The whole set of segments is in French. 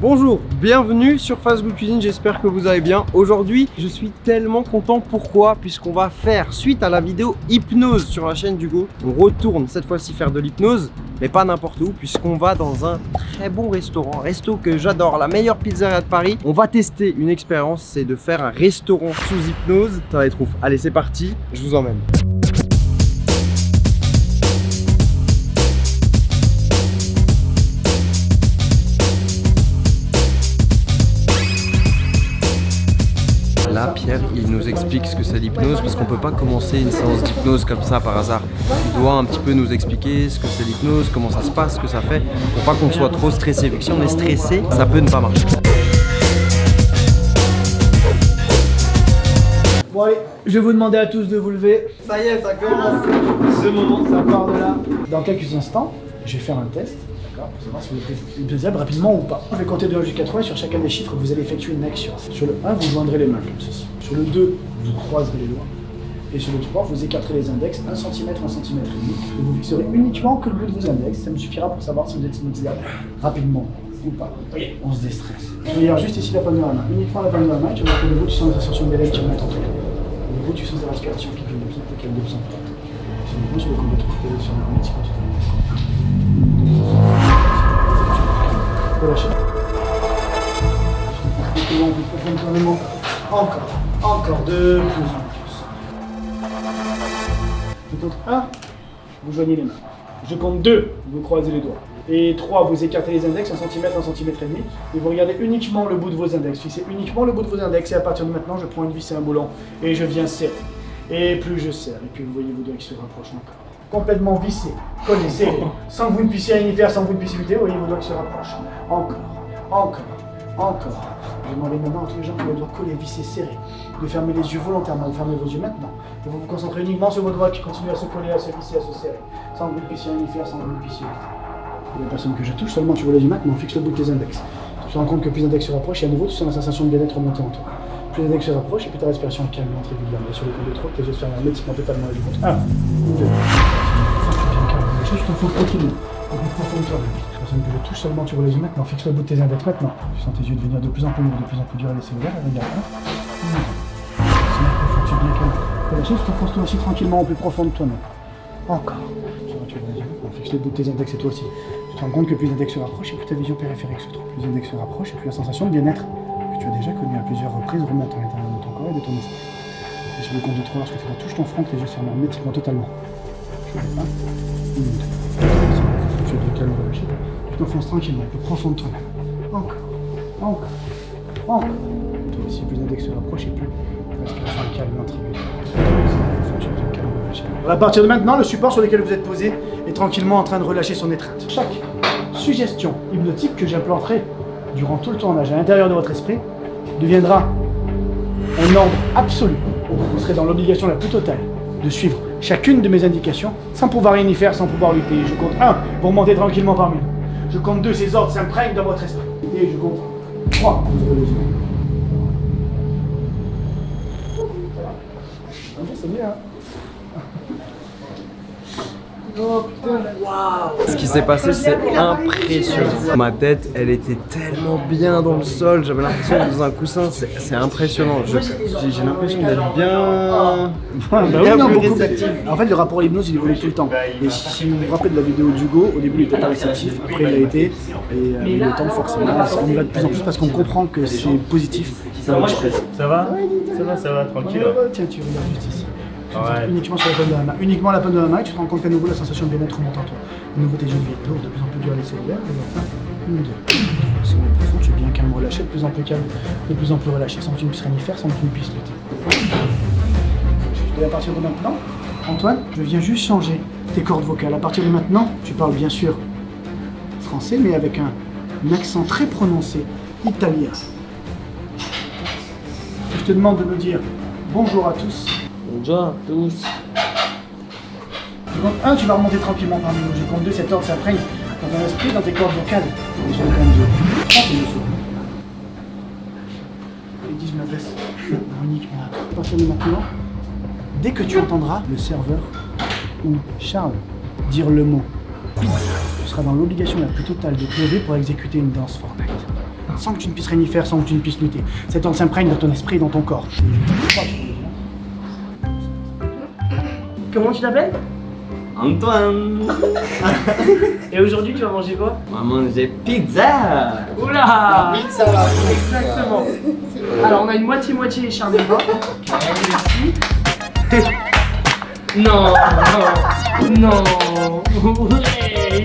Bonjour, bienvenue sur Fast Good Cuisine, j'espère que vous allez bien. Aujourd'hui, je suis tellement content, pourquoi? Puisqu'on va faire, suite à la vidéo hypnose sur la chaîne d'Hugo, on retourne cette fois-ci faire de l'hypnose, mais pas n'importe où, puisqu'on va dans un très bon restaurant, un resto que j'adore, la meilleure pizzeria de Paris. On va tester une expérience, c'est de faire un restaurant sous hypnose, ça va être ouf. Allez, c'est parti, je vous emmène. Là, Pierre, il nous explique ce que c'est l'hypnose parce qu'on peut pas commencer une séance d'hypnose comme ça par hasard. Il doit un petit peu nous expliquer ce que c'est l'hypnose, comment ça se passe, ce que ça fait, pour pas qu'on soit trop stressé. Vu que si on est stressé, ça peut ne pas marcher. Bon allez, je vais vous demander à tous de vous lever. Ça y est, ça commence. Ce moment, ça part de là. Dans quelques instants, je vais faire un test. Pour savoir si vous êtes hypnotisable rapidement ou pas. Je vais compter de 1 jusqu'à 3 et sur chacun des chiffres, vous allez effectuer une action. Sur le 1, vous joindrez les mains comme ceci. Sur le 2, vous croiserez les doigts. Et sur le 3, vous écarterez les index 1 cm, 1 cm et demi. Et vous fixerez uniquement que le bout de vos index. Ça me suffira pour savoir si vous êtes hypnotisable rapidement ou pas. On se déstresse. Je regarde juste ici la paume de la main. Uniquement la paume de la main. Tu vois que le bout, tu sens la sensation de lèvres qui remonte en toi. Le bout, tu sens la respiration qui devient de plus en plus calme, de plus en plus lente. Sur le bout, tu vas trouver sur le petit côté. Relâchez. Encore, de plus en plus. Je compte 1, vous joignez les mains. Je compte 2, vous croisez les doigts. Et 3, vous écartez les index 1 cm, 1 cm et demi. Et vous regardez uniquement le bout de vos index. Fixez uniquement le bout de vos index. Et à partir de maintenant, je prends une vis et un boulon. Et je viens serrer. Et plus je serre. Et puis vous voyez vos doigts qui se rapprochent encore. Complètement vissé, collé, serré, sans que vous ne puissiez rien y faire, sans que vous ne puissiez lutter, vous voyez vos doigts qui se rapprochent. Encore. Je demande maintenant à tous les gens qui ont les doigts collés, vissés, serrés, de fermer les yeux volontairement, de fermer vos yeux maintenant. Et vous vous concentrez uniquement sur vos doigts qui continuent à se coller, à se visser, à se serrer, sans que vous ne puissiez rien y faire, sans que vous ne puissiez lutter. La personne que je touche, seulement tu vois les yeux maintenant, fixe le bout de tes index. Tu te rends compte que plus l'index se rapproche et à nouveau tu sens la sensation de bien-être remonter en toi. Plus l'index se rapproche et plus ta respiration est calme, régulière. Et sur le compte de 3, tes yeux se ferment hermétiquement totalement et je compte 1, 2. Tu t'en fous tranquillement, au plus profond de toi-même. La personne que je touche seulement, tu vois les yeux maintenant, fixe le bout de tes index maintenant. Tu sens tes yeux devenir de plus en plus lourds, de plus en plus durs à laisser ouvert, regarde. Tu es bien calme. Relâche, tu t'enfonces toi aussi tranquillement au plus profond de toi-même. Encore. Tu vois les yeux maintenant, fixe le bout de tes index et toi aussi. Tu te rends compte que plus l'index se rapproche et plus ta vision périphérique se trouve. Plus l'index se rapproche et plus la sensation de bien-être que tu as déjà connue à plusieurs reprises remonte à l'intérieur de ton corps et de ton esprit. Et sur le compte de 3, lorsque tu la touches ton front, tes yeux se ferment hermétiquement totalement. Je fais 1, 2. Tu es bien calme, relâché. Tu t'enfonces tranquillement, le plus profond de toi-même. Encore. Toi aussi, plus l'index se rapproche et plus la respiration est calme, régulière. Tu es bien calme, relâché. À partir de maintenant, le support sur lequel vous êtes posé est tranquillement en train de relâcher son étreinte. Chaque suggestion hypnotique que j'implanterai durant tout le tournage à l'intérieur de votre esprit deviendra un ordre absolu. Vous serez dans l'obligation la plus totale de suivre chacune de mes indications sans pouvoir rien y faire, sans pouvoir lutter. Je compte 1, vous remontez tranquillement parmi nous. Je compte 2, ces ordres s'imprègnent dans votre esprit. Et je compte 3, vous ouvrez les yeux. C'est mieux, hein? Oh putain, waouh! Ce qui s'est passé, c'est impressionnant. Ma tête, elle était tellement bien dans le sol, j'avais l'impression d'être dans un coussin, c'est impressionnant. J'ai l'impression d'être bien. Plus réceptif. En fait, le rapport à l'hypnose, il évolue tout le temps. Et si vous vous rappelez de la vidéo d'Hugo, au début, il était pas réceptif, après, il l'a été. Et avec le temps, forcément, on y va de plus en plus parce qu'on comprend que c'est positif. Ça va, tranquille. Tiens, tu regardes juste ici. Uniquement sur la paume de la main. Uniquement la paume de la main et tu te rends compte qu'à nouveau la sensation de bien-être remonte en toi. De nouveau tes yeux deviennent lourds, de plus en plus dur à laisser ouvert. 1, 2. Sur le profond, tu es bien calme, relâché, de plus en plus calme, de plus en plus relâché, sans que tu ne puisses rien y faire, sans que tu ne puisses lutter. Et à partir de maintenant, Antoine, je viens juste changer tes cordes vocales. À partir de maintenant, tu parles bien sûr français, mais avec un accent très prononcé italien. Je te demande de me dire bonjour à tous. Bonjour à tous. Je compte 1, tu vas remonter tranquillement parmi nous. Je compte 2, cet ordre s'imprègne dans ton esprit, dans tes cordes vocales. Et je compte 2. 3, c'est monsieur. Et 10, je m'adresse uniquement à toi. À partir de maintenant, dès que tu entendras le serveur ou Charles dire le mot pizza, tu seras dans l'obligation la plus totale de te lever pour exécuter une danse Fortnite. sans que tu ne puisses rien y faire, sans que tu ne puisses lutter. Cet ordre s'imprègne dans ton esprit et dans ton corps. Comment tu t'appelles? Antoine. Et aujourd'hui, tu vas manger quoi? On va manger pizza. Oula! Pizza là. Exactement. Alors, on a une moitié-moitié charne de bord. Merci. Non, non, non. Ouais.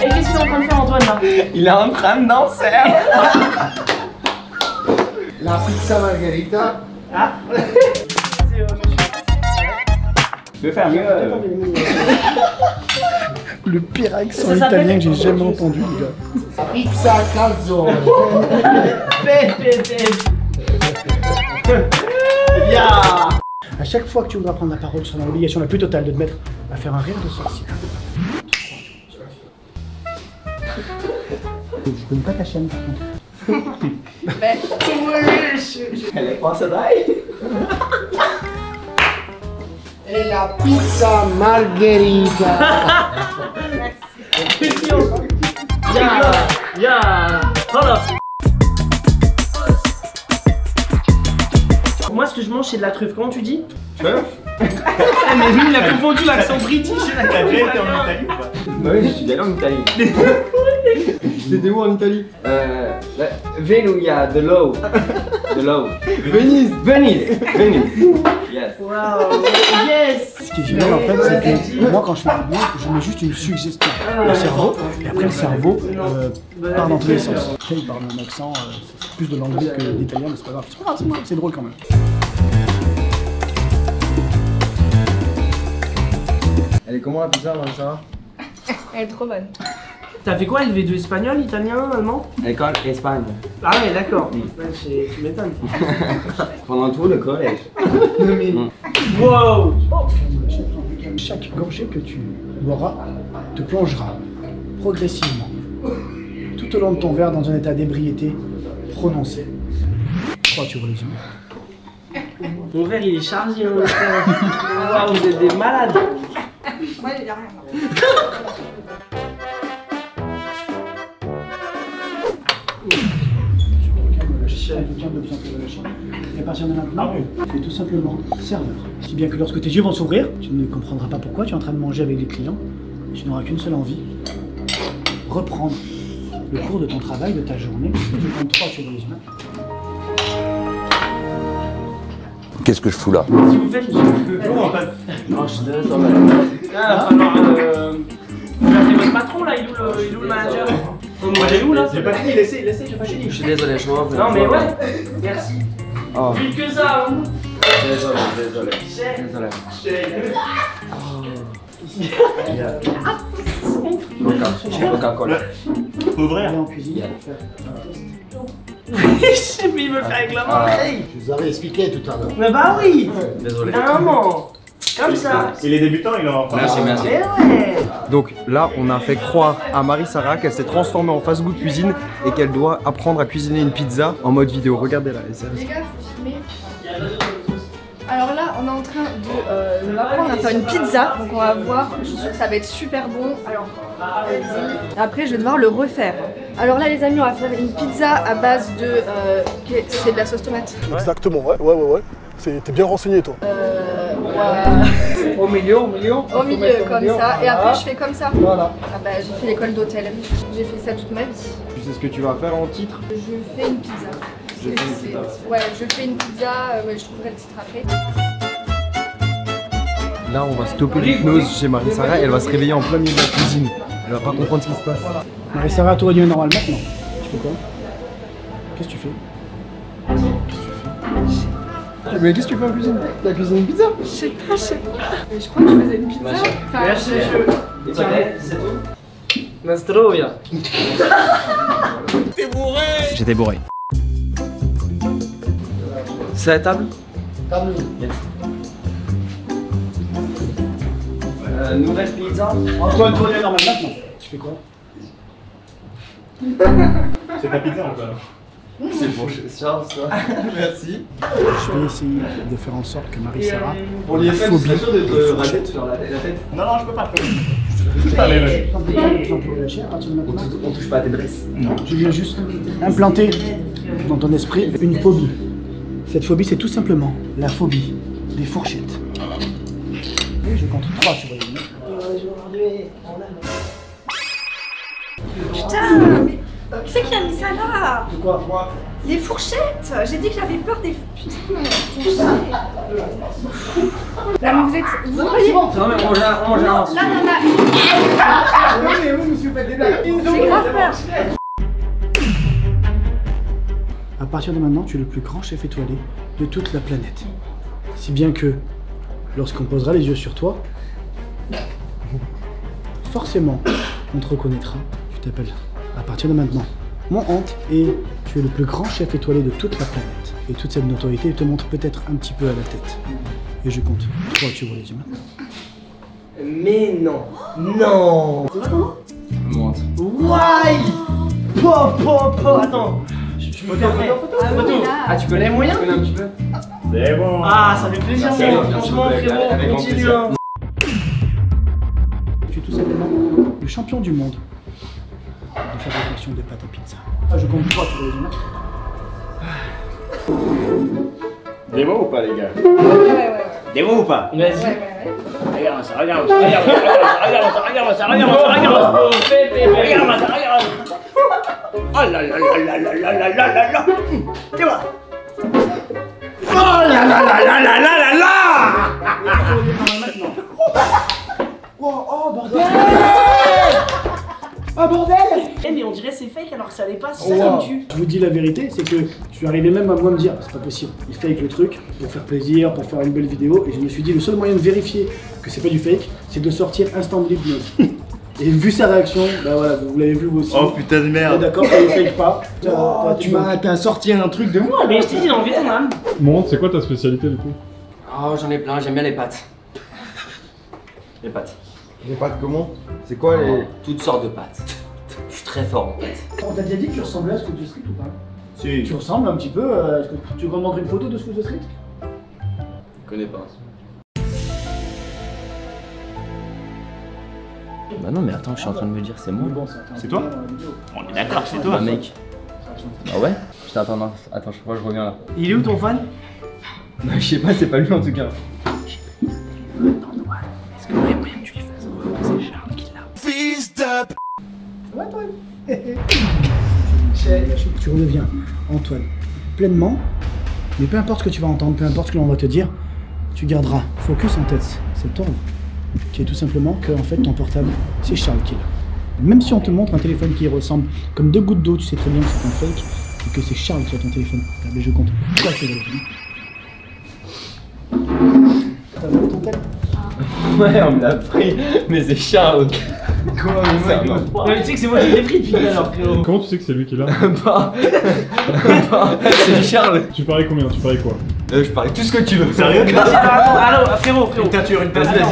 Et qu'est-ce qu'il est en train de faire, Antoine, là? Il est en train de danser. La pizza margherita. Ah? Je peux faire mieux. Le pire accent Ça s'appelle- italien que j'ai jamais entendu, les gars. La pizza calzone. Yeah! À chaque fois que tu voudras prendre la parole, tu seras dans l'obligation la plus totale de te mettre à faire un rire de sorcier. Je connais pas ta chaîne par contre. Elle est pas d'ail. Et la pizza margherita. Yeah! Voilà! Moi, ce que je mange, c'est de la truffe. Comment tu dis? Truffe? Mais lui, il a confondu l'accent british et T'as déjà été en Italie ou pas? Bah oui, je suis allé en Italie. T'étais où en Italie? Venuia, de l'eau. De l'eau. Venise. Venise. Venise. Yes. Waouh! Yes! Ce qui est génial en fait, c'est que moi quand je fais un video, je mets juste une suggestion au cerveau, et après le cerveau part dans tous les sens. Après il parle mon accent, c'est plus de l'anglais que d'italien, mais c'est pas grave. C'est drôle quand même. Elle est comment la pizza, Sarah? Elle est trop bonne. T'as fait quoi? LV2 espagnol, italien, allemand? École Espagne. Ah ouais, d'accord. Ouais, tu m'étonnes. Pendant tout le collège. Wow! Chaque gorgée que tu boiras te plongera progressivement tout au long de ton verre dans un état d'ébriété prononcé. Crois tu résumes. Mon verre, il est chargé. Hein, waouh, vous êtes des malades. Moi, il y a rien. Et à partir de maintenant, tu es tout simplement serveur. Si bien que lorsque tes yeux vont s'ouvrir, tu ne comprendras pas pourquoi tu es en train de manger avec les clients. Tu n'auras qu'une seule envie, reprendre le cours de ton travail, de ta journée. Je compte 3 sur le résumé. Qu'est-ce que je fous là? Si vous faites. Non, je suis désolé. Ah, il va falloir. Vous appelez votre patron là, il est où le manager? Il est où là? J'ai pas fini, laissez, j'ai pas fini. Je suis désolé, je vois. Non, mais ouais, merci. Oh. Vite que ça, hein. Désolé. Coca-Cola. Faut ouvrir. Aller en cuisine. Je sais, mais il me fait avec la main. Je vous avais expliqué tout à l'heure. Mais bah oui. Désolé. Vraiment. Comme ça. Il est débutant, il en Merci. Mais ouais. Donc là, on a fait croire à Marie-Sarah qu'elle s'est transformée en fast-food cuisine et qu'elle doit apprendre à cuisiner une pizza en mode vidéo. Regardez-là, Les gars, faut filmer. Alors là, on est en train de m'apprendre à faire une pizza. Donc on va voir, je suis sûre que ça va être super bon. Alors, vas-y. Après, je vais devoir le refaire. Alors là, les amis, on va faire une pizza à base de... c'est de la sauce tomate. Exactement, ouais. T'es bien renseigné, toi. Ouais. Au milieu. Au milieu, comme ça. Et après, je fais comme ça. Voilà. Ah bah, j'ai fait l'école d'hôtel. J'ai fait ça toute ma vie. Tu sais ce que tu vas faire en titre? Je fais une pizza. Ouais, je fais une pizza. Ouais, je trouverai le titre après. Là, on va stopper l'hypnose chez Marie-Sarah. Elle va se réveiller en plein milieu de la cuisine. Elle va pas comprendre ce qui se passe. Marie-Sarah, toi, Dieu, normal maintenant. Tu fais quoi? Qu'est-ce que tu fais? Mais qu'est-ce que tu fais en cuisine? T'as cuisiné une pizza? Je sais pas. Mais je crois que je faisais une pizza. Enfin, Merci, monsieur. C'est tout? Nastrovia. J'étais bourré. C'est à table? Yes. Nouvelle pizza. Antoine, toi, Dieu, normal maintenant. Tu fais quoi? C'est ta pizza encore. C'est pour Charles, ça. Merci. Je vais essayer de faire en sorte que Marie-Sarah Pour les effets, phobie c'est sûr de des te fourchettes. sur la tête. Non, non, je peux pas. De plus en plus relâché à partir de maintenant. On touche pas à tes dresses. Non, je viens juste implanter dans ton esprit une phobie. Cette phobie, c'est tout simplement la phobie des fourchettes. Et je compte 3 sur les lunettes. Putain, mais qui c'est qui a mis ça là? De quoi? Moi. Les fourchettes. J'ai dit que j'avais peur des putain, fourchettes. Là, mais vous êtes... Vous voyez? Non mais on mange Là, il y en a... Oui, mais vous, monsieur, faites des blagues. J'ai grave peur. À partir de maintenant, tu es le plus grand chef étoilé de toute la planète. Si bien que, lorsqu'on posera les yeux sur toi, forcément, on te reconnaîtra. Tu t'appelles, à partir de maintenant, mon Hante, et tu es le plus grand chef étoilé de toute la planète. Et toute cette notoriété te montre peut-être un petit peu à la tête. Et je compte 3, tu vois les yeux maintenant. Mais non. Non. Monte. Why? Attends. Je me permets. Photo. Ah, tu connais moyen? Un petit peu. C'est bon. Ah, ça fait plaisir. Merci, Franchement, avec frérot, grand continue. plaisir. Hein. Tu es tout simplement le champion du monde de fabrication de pâtes à pizza. Ah, je compte 3, tu vois les yeux maintenant. Des mots ou pas, les gars? Ouais. Des mots ou pas? Vas-y. Regarde ça, regarde ça, regarde ça, regarde ça, regarde ça, regarde ça. Oh là là là là là là là là là là. Tu vois? Oh là là là là là là là là. Oh bordel! Ah bordel! Eh mais on dirait c'est fake alors que ça l'est pas, c'est ça qui me tue. Je vous dis la vérité, c'est que je suis arrivé même à moi me dire, c'est pas possible, il fake le truc pour faire plaisir, pour faire une belle vidéo, et je me suis dit le seul moyen de vérifier que c'est pas du fake, c'est de sortir instant de l'hypnose. Et vu sa réaction, bah voilà, vous l'avez vu vous aussi. Oh putain de merde. D'accord, ça ne fake pas. T'as sorti un truc de moi. Mais je t'ai dit dans le Vietnam. Montre, c'est quoi ta spécialité du coup? Oh, j'en ai plein, j'aime bien les pâtes. Les pâtes. Les pâtes comment? C'est quoi les... Toutes sortes de pâtes. Je suis très fort en pâtes. On t'a déjà dit que tu ressemblais à Scout the Street ou pas? Si. Tu ressembles un petit peu à Scout. Tu veux qu'on montre une photo de Scout the Street? Je connais pas. Bah non mais attends, je suis en train de me dire c'est moi. C'est toi? On est d'accord, c'est toi. Ah mec. Ah ouais? Putain attends, je crois que je reviens là. Il est où ton fan? Bah je sais pas, c'est pas lui en tout cas. Est-ce qu'il y aurait moyen que tu lui fasses? C'est Charles qui l'a. Ouais, Antoine. Tu redeviens Antoine pleinement, mais peu importe ce que tu vas entendre, peu importe ce que l'on va te dire, tu garderas focus en tête cet ordre qui est tout simplement que en fait ton portable c'est Charles qui l'a. Même si on te montre un téléphone qui ressemble comme 2 gouttes d'eau, tu sais très bien que c'est un fake et que c'est Charles qui a ton téléphone portable. Mais je compte. Toi, tu vas le faire. T'as vu ton tel? Ouais on me l'a pris, mais c'est Charles. Comment ça Non mais tu sais que c'est moi qui l'ai pris depuis tout à l'heure frérot. Comment tu sais que c'est lui qui l'a? C'est Charles. Tu paries combien? Tu paries quoi? Je parie tout ce que tu veux. Sérieux? Allô, frérot. Une teinture, une pince, vas-y.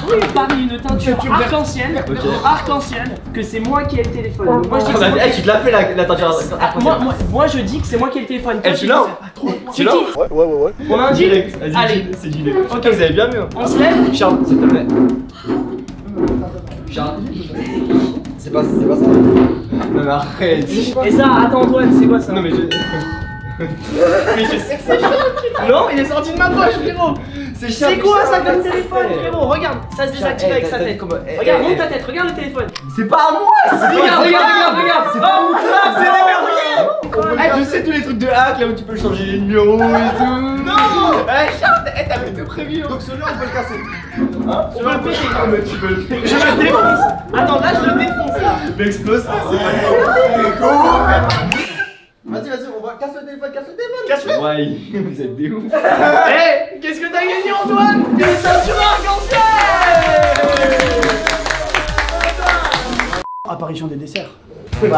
Oui, parie une teinture arc-en-ciel, que c'est moi qui ai le téléphone. Donc moi je dis que c'est moi tu te l'as fait la teinture. moi je dis que c'est moi qui ai le téléphone. Eh, tu l'as? C'est qui? Ouais. On a un deal? Direct. Vas-y, Allez. c'est gilet. Ok. Vous avez bien vu. On se lève? Charles, s'il te plaît. Charles. C'est pas ça. Non mais arrête. Et ça, attends Antoine, c'est quoi ça? Non mais je... Mais je sais que c'est Charles. Non, il est sorti de ma poche frérot. C'est quoi ça comme téléphone frérot? Regarde, ça se désactive avec sa tête. Regarde, monte ta tête, regarde le téléphone. C'est pas à moi. Regarde. C'est pas mon club, c'est Je sais tous les trucs de hack là où tu peux changer les numéros et tout. Non. Charles, t'avais tout prévu. Donc celui-là on peut le casser. On peut le péter. Mais tu peux le faire. Je le défonce. Attends, là je le défonce là. Mais explose pas, c'est pas Vas-y, on va casse le téléphone. Casse-le. Ouais, vous êtes des ouf. Hey, qu'est-ce que t'as gagné Antoine? Une ceinture arc-en-ciel. Apparition des desserts. À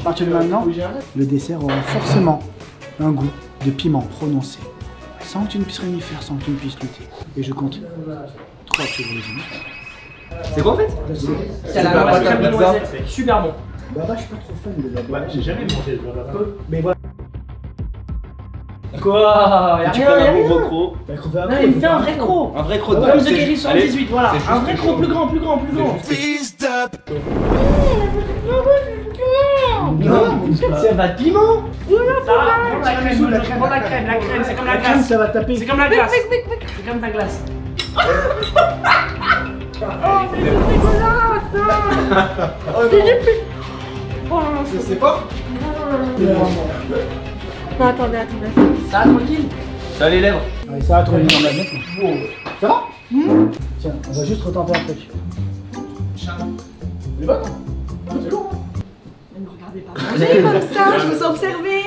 partir de maintenant, le dessert aura forcément un goût de piment prononcé, sans que tu ne puisses rien y faire, sans que tu ne puisses lutter. Et je compte 3 tours les amis. C'est quoi en fait? C'est la pâte à noisette. Super bon. Baba, je suis pas trop fan de la Ouais, j'ai jamais mangé de baba. Mais voilà. Quoi? Y'a rien, y'a rien. Croc. Bah, crever un Non, croc, il me faut fait un faire vrai croc. Un vrai croc. Comme The Kerry 78, voilà. c'est juste Un vrai que croc, je- plus grand, plus grand, plus grand. Non, C'est un bas de piment. Ça va, prends la crème, la crème, prends la crème, c'est comme la la crème, glace. ça va taper. C'est comme la glace. C'est comme ta glace. C'est pas. Non, attendez. Ça va tranquille? Ça a les lèvres. Allez, ça va trop bien dans la viande. Ça va? Tiens, on va juste retenter un truc. Elle est bonne, hein? C'est lourd, hein? Ne me regardez pas manger comme ça, je vous observais.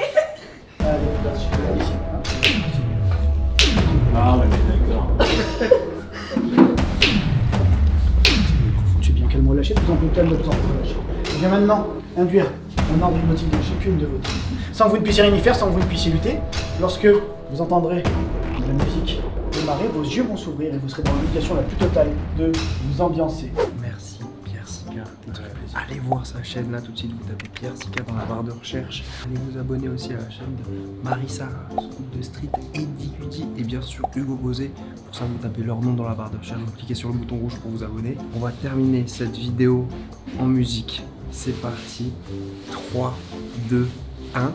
Allez, là, je vais ici. Ah ouais, d'accord. Faut que tu aies bien calme relâché, de plus en plus calme, de plus en plus relâché. Je viens maintenant induire un ordre hypnotique dans chacune de vos têtes. Sans que vous ne puissiez rien y faire, sans que vous ne puissiez lutter. Lorsque vous entendrez la musique démarrer, vos yeux vont s'ouvrir et vous serez dans l'obligation la plus totale de vous ambiancer. Merci Pierre Sika. Allez voir sa chaîne là tout de suite, vous tapez Pierre Sika dans la barre de recherche. Allez vous abonner aussi à la chaîne de Marissa, Scoop de Street, Eddie Cudi et bien sûr Hugo Bosé. Pour ça vous tapez leur nom dans la barre de recherche, vous cliquez sur le bouton rouge pour vous abonner. On va terminer cette vidéo en musique. C'est parti. 3, 2, 1.